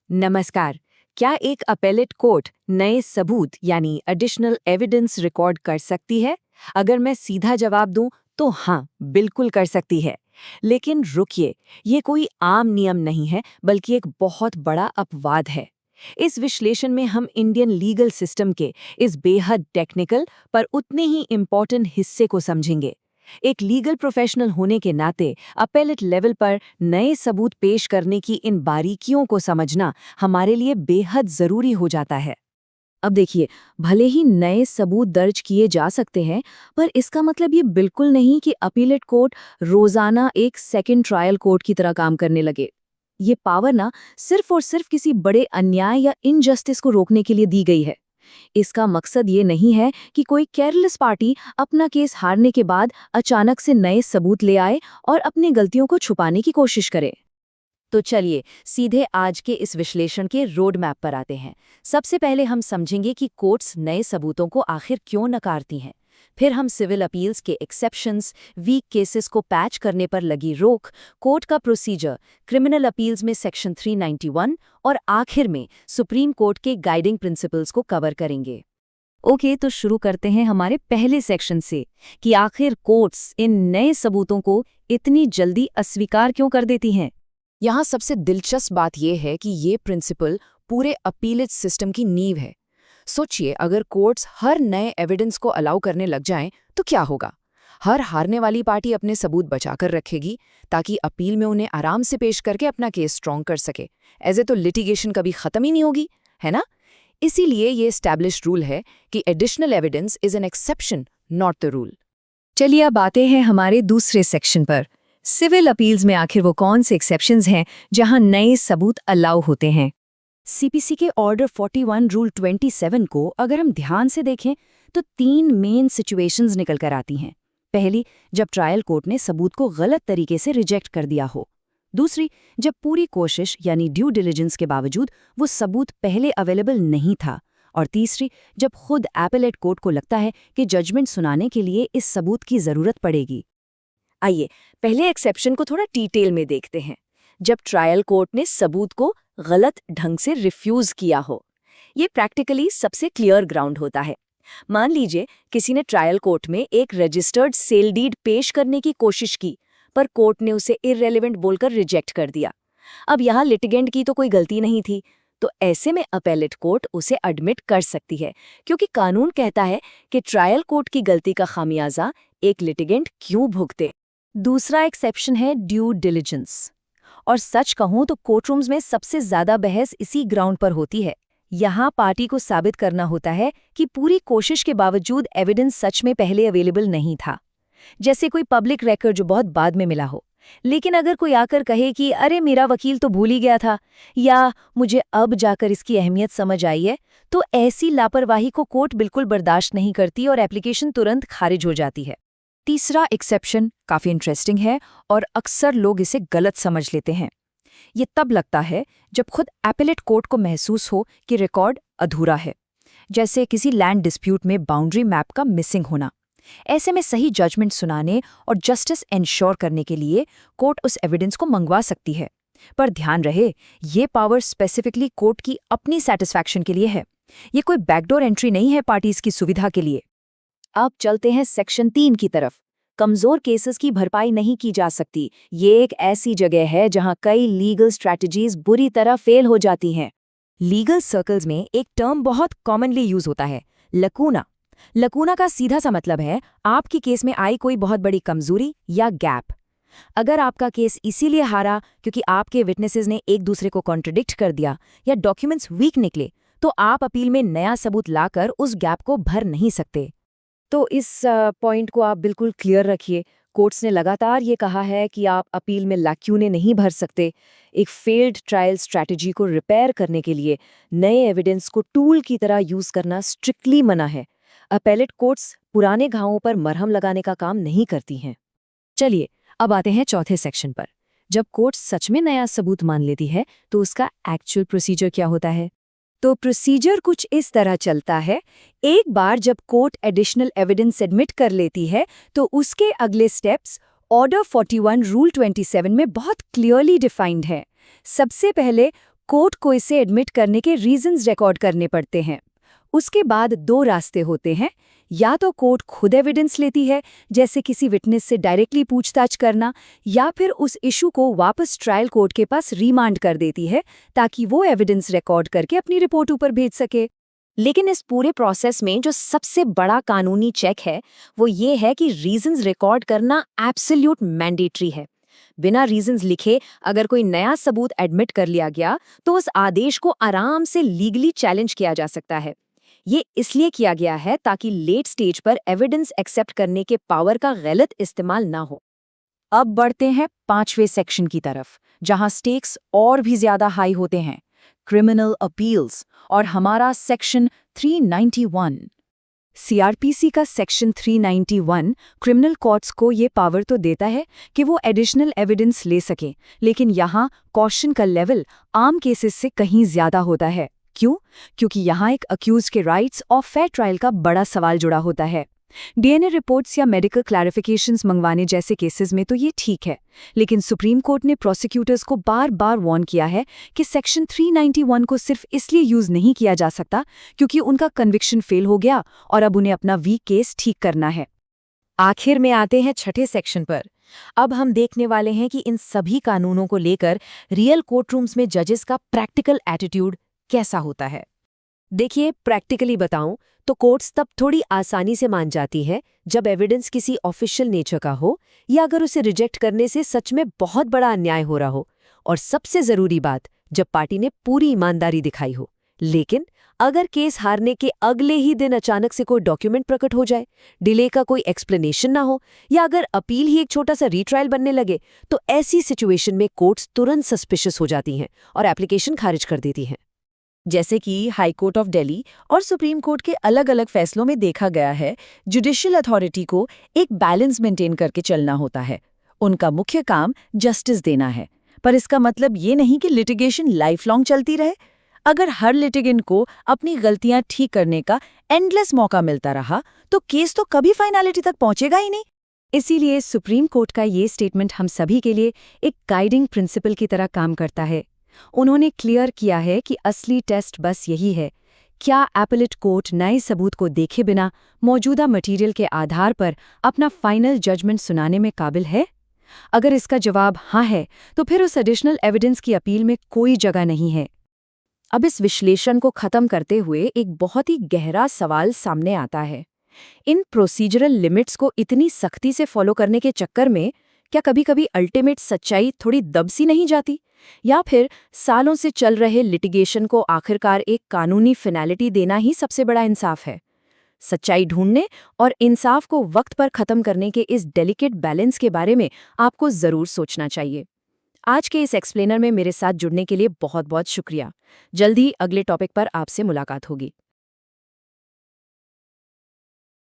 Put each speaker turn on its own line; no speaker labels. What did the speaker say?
नमस्कार। क्या एक अपेलेट कोर्ट नए सबूत यानी एडिशनल एविडेंस रिकॉर्ड कर सकती है? अगर मैं सीधा जवाब दूं तो हाँ, बिल्कुल कर सकती है। लेकिन रुकिए, ये कोई आम नियम नहीं है, बल्कि एक बहुत बड़ा अपवाद है। इस विश्लेषण में हम इंडियन लीगल सिस्टम के इस बेहद टेक्निकल पर उतने ही इम्पोर्टेंट हिस्से को समझेंगे। एक लीगल प्रोफेशनल होने के नाते अपेलेट लेवल पर नए सबूत पेश करने की इन बारीकियों को समझना हमारे लिए बेहद जरूरी हो जाता है।
अब देखिए, भले ही नए सबूत दर्ज किए जा सकते हैं, पर इसका मतलब ये बिल्कुल नहीं कि अपीलेट कोर्ट रोजाना एक सेकंड ट्रायल कोर्ट की तरह काम करने लगे। ये पावर ना सिर्फ और सिर्फ किसी बड़े अन्याय या इनजस्टिस को रोकने के लिए दी गई है। इसका मकसद ये नहीं है कि कोई केयरलेस पार्टी अपना केस हारने के बाद अचानक से नए सबूत ले आए और अपनी गलतियों को छुपाने की कोशिश करे।
तो चलिए सीधे आज के इस विश्लेषण के रोड मैप पर आते हैं। सबसे पहले हम समझेंगे कि कोर्ट्स नए सबूतों को आखिर क्यों नकारती हैं। फिर हम सिविल अपील्स के एक्सेप्शंस, वीक केसेस को पैच करने पर लगी रोक, कोर्ट का प्रोसीजर, क्रिमिनल अपील्स में सेक्शन 391 और आखिर में सुप्रीम कोर्ट के गाइडिंग प्रिंसिपल्स को कवर करेंगे।
ओके, तो शुरू करते हैं हमारे पहले सेक्शन से कि आखिर कोर्ट्स इन नए सबूतों को इतनी जल्दी अस्वीकार क्यों कर देती हैं।
यहाँ सबसे दिलचस्प बात यह है कि ये प्रिंसिपल पूरे अपीलेज सिस्टम की नींव है। सोचिए, अगर कोर्ट्स हर नए एविडेंस को अलाउ करने लग जाएं तो क्या होगा? हर हारने वाली पार्टी अपने सबूत बचाकर रखेगी ताकि अपील में उन्हें आराम से पेश करके अपना केस स्ट्रॉन्ग कर सके। ऐसे तो लिटिगेशन कभी खत्म ही नहीं होगी, है ना? इसीलिए ये एस्टैब्लिश्ड रूल है कि additional evidence is an exception, not the rule.
चलिए अब आते हैं हमारे दूसरे सेक्शन पर। सिविल अपील्स में आखिर वो कौन से एक्सेप्शंस हैं जहां नए सबूत अलाउ होते हैं।
सीपीसी के ऑर्डर 41 रूल 27 को अगर हम ध्यान से देखें तो 3 मेन सिचुएशंस निकल कर आती हैं। पहली, जब ट्रायल कोर्ट ने सबूत को गलत तरीके से रिजेक्ट कर दिया हो। दूसरी, जब पूरी कोशिश यानी ड्यू डिलिजेंस के बावजूद वो सबूत पहले अवेलेबल नहीं था। और तीसरी, जब खुद एपेलेट कोर्ट को लगता है कि जजमेंट सुनाने के लिए इस सबूत की जरूरत पड़ेगी। आइए पहले एक्सेप्शन को थोड़ा डिटेल में देखते हैं। जब ट्रायल कोर्ट ने सबूत को गलत ढंग से रिफ्यूज किया हो। ये प्रैक्टिकली सबसे क्लियर ग्राउंड होता है। मान लीजिए किसी ने ट्रायल कोर्ट में एक रजिस्टर्ड सेल डीड पेश करने की कोशिश की, पर कोर्ट ने उसे इररेलेवेंट बोलकर रिजेक्ट कर दिया। अब यहाँ लिटिगेंट की तो कोई गलती नहीं थी, तो ऐसे में अपेलेट कोर्ट उसे एडमिट कर सकती है, क्योंकि कानून कहता है कि ट्रायल कोर्ट की गलती का खामियाजा एक लिटिगेंट क्यों भुगते। दूसरा एक्सेप्शन है ड्यू डिलिजेंस। और सच कहूं तो कोर्टरूम्स में सबसे ज्यादा बहस इसी ग्राउंड पर होती है। यहाँ पार्टी को साबित करना होता है कि पूरी कोशिश के बावजूद एविडेंस सच में पहले अवेलेबल नहीं था। जैसे कोई पब्लिक रिकॉर्ड जो बहुत बाद में मिला हो। लेकिन अगर कोई आकर कहे कि अरे मेरा वकील तो भूल ही गया था, या मुझे अब जाकर इसकी अहमियत समझ आई है, तो ऐसी लापरवाही को कोर्ट बिल्कुल बर्दाश्त नहीं करती और एप्लीकेशन तुरंत खारिज हो जाती है। तीसरा एक्सेप्शन काफी इंटरेस्टिंग है और अक्सर लोग इसे गलत समझ लेते हैं। ये तब लगता है जब खुद एपेलेट कोर्ट को महसूस हो कि रिकॉर्ड अधूरा है, जैसे किसी लैंड डिस्प्यूट में बाउंड्री मैप का मिसिंग होना। ऐसे में सही जजमेंट सुनाने और जस्टिस एंश्योर करने के लिए कोर्ट उस एविडेंस को मंगवा सकती है। पर ध्यान रहे, ये पावर स्पेसिफिकली कोर्ट की अपनी सेटिस्फैक्शन के लिए है। ये कोई बैकडोर एंट्री नहीं है पार्टीज की सुविधा के लिए। अब चलते हैं सेक्शन 3 की तरफ। कमजोर केसेस की भरपाई नहीं की जा सकती। ये एक ऐसी जगह है जहां कई लीगल स्ट्रैटेजीज बुरी तरह फेल हो जाती हैं। लीगल सर्कल्स में एक टर्म बहुत कॉमनली यूज होता है, लकूना। लकूना का सीधा सा मतलब है आपकी केस में आई कोई बहुत बड़ी कमजोरी या गैप। अगर आपका केस इसीलिए हारा क्योंकि आपके विटनेसेस ने एक दूसरे को कॉन्ट्रडिक्ट कर दिया या डॉक्यूमेंट्स वीक निकले, तो आप अपील में नया सबूत लाकर उस गैप को भर नहीं सकते। तो इस पॉइंट को आप बिल्कुल क्लियर रखिए। कोर्ट्स ने लगातार ये कहा है कि आप अपील में लैक्यूने नहीं भर सकते। एक फेल्ड ट्रायल स्ट्रैटेजी को रिपेयर करने के लिए नए एविडेंस को टूल की तरह यूज करना स्ट्रिक्टली मना है। अपेलेट कोर्ट्स पुराने घावों पर मरहम लगाने का काम नहीं करती हैं। चलिए अब आते हैं चौथे सेक्शन पर। जब कोर्ट सच में नया सबूत मान लेती है तो उसका एक्चुअल प्रोसीजर क्या होता है। तो प्रोसीजर कुछ इस तरह चलता है। एक बार जब कोर्ट एडिशनल एविडेंस एडमिट कर लेती है तो उसके अगले स्टेप्स ऑर्डर 41 रूल 27 में बहुत क्लियरली डिफाइंड है। सबसे पहले कोर्ट को इसे एडमिट करने के रीजंस रिकॉर्ड करने पड़ते हैं। उसके बाद दो रास्ते होते हैं, या तो कोर्ट खुद एविडेंस लेती है, जैसे किसी विटनेस से डायरेक्टली पूछताछ करना, या फिर उस इशू को वापस ट्रायल कोर्ट के पास रिमांड कर देती है ताकि वो एविडेंस रिकॉर्ड करके अपनी रिपोर्ट ऊपर भेज सके।
लेकिन इस पूरे प्रोसेस में जो सबसे बड़ा कानूनी चेक है वो ये है कि रीजंस रिकॉर्ड करना एब्सोल्यूट मैंडेटरी है। बिना रीजंस लिखे अगर कोई नया सबूत एडमिट कर लिया गया तो उस आदेश को आराम से लीगली चैलेंज किया जा सकता है। ये इसलिए किया गया है ताकि लेट स्टेज पर एविडेंस एक्सेप्ट करने के पावर का गलत इस्तेमाल ना हो।
अब बढ़ते हैं 5वें सेक्शन की तरफ, जहां स्टेक्स और भी ज्यादा हाई होते हैं, क्रिमिनल अपील्स और हमारा सेक्शन 391। सीआरपीसी का सेक्शन 391 क्रिमिनल कोर्ट्स को ये पावर तो देता है कि वो एडिशनल एविडेंस ले सकें, लेकिन यहाँ कॉशन का लेवल आम केसेस से कहीं ज्यादा होता है। क्यों? क्योंकि यहाँ एक अक्यूज के राइट्स और फेयर ट्रायल का बड़ा सवाल जुड़ा होता है। डीएनए रिपोर्ट्स या मेडिकल क्लैरिफिकेशंस मंगवाने जैसे केसेस में तो ये ठीक है, लेकिन सुप्रीम कोर्ट ने प्रोसिक्यूटर्स को बार बार वार्न किया है कि सेक्शन 391 को सिर्फ इसलिए यूज नहीं किया जा सकता क्योंकि उनका कन्विक्शन फेल हो गया और अब उन्हें अपना वीक केस ठीक करना है।
आखिर में आते हैं छठे सेक्शन पर। अब हम देखने वाले हैं कि इन सभी कानूनों को लेकर रियल कोर्टरूम्स में जजेस का प्रैक्टिकल एटीट्यूड कैसा होता है।
देखिए, प्रैक्टिकली बताऊं तो कोर्ट्स तब थोड़ी आसानी से मान जाती है जब एविडेंस किसी ऑफिशियल नेचर का हो या अगर उसे रिजेक्ट करने से सच में बहुत बड़ा अन्याय हो रहा हो, और सबसे जरूरी बात, जब पार्टी ने पूरी ईमानदारी दिखाई हो। लेकिन अगर केस हारने के अगले ही दिन अचानक से कोई डॉक्यूमेंट प्रकट हो जाए, डिले का कोई एक्सप्लेनेशन ना हो, या अगर अपील ही एक छोटा सा रीट्रायल बनने लगे, तो ऐसी सिचुएशन में कोर्ट्स तुरंत सस्पिशियस हो जाती हैं और एप्लीकेशन खारिज कर देती हैं।
जैसे कि हाई कोर्ट ऑफ दिल्ली और सुप्रीम कोर्ट के अलग अलग फैसलों में देखा गया है, जुडिशियल अथॉरिटी को एक बैलेंस मेंटेन करके चलना होता है। उनका मुख्य काम जस्टिस देना है, पर इसका मतलब ये नहीं कि लिटिगेशन लाइफ लॉन्ग चलती रहे। अगर हर लिटिगेंट को अपनी गलतियां ठीक करने का एंडलेस मौका मिलता रहा तो केस तो कभी फाइनलिटी तक पहुंचेगा ही नहीं।
इसीलिए सुप्रीम कोर्ट का ये स्टेटमेंट हम सभी के लिए एक गाइडिंग प्रिंसिपल की तरह काम करता है। उन्होंने क्लियर किया है कि असली टेस्ट बस यही है, क्या एपेलेट कोर्ट नए सबूत को देखे बिना मौजूदा मटेरियल के आधार पर अपना फाइनल जजमेंट सुनाने में काबिल है। अगर इसका जवाब हाँ है तो फिर उस एडिशनल एविडेंस की अपील में कोई जगह नहीं है।
अब इस विश्लेषण को खत्म करते हुए एक बहुत ही गहरा सवाल सामने आता है। इन प्रोसीजरल लिमिट्स को इतनी सख्ती से फॉलो करने के चक्कर में क्या कभी-कभी अल्टीमेट सच्चाई थोड़ी दब सी नहीं जाती, या फिर सालों से चल रहे लिटिगेशन को आखिरकार एक कानूनी फिनैलिटी देना ही सबसे बड़ा इंसाफ है। सच्चाई ढूंढने और इंसाफ को वक्त पर खत्म करने के इस डेलिकेट बैलेंस के बारे में आपको जरूर सोचना चाहिए। आज के इस एक्सप्लेनर में मेरे साथ जुड़ने के लिए बहुत बहुत शुक्रिया। जल्द ही अगले टॉपिक पर आपसे मुलाकात होगी।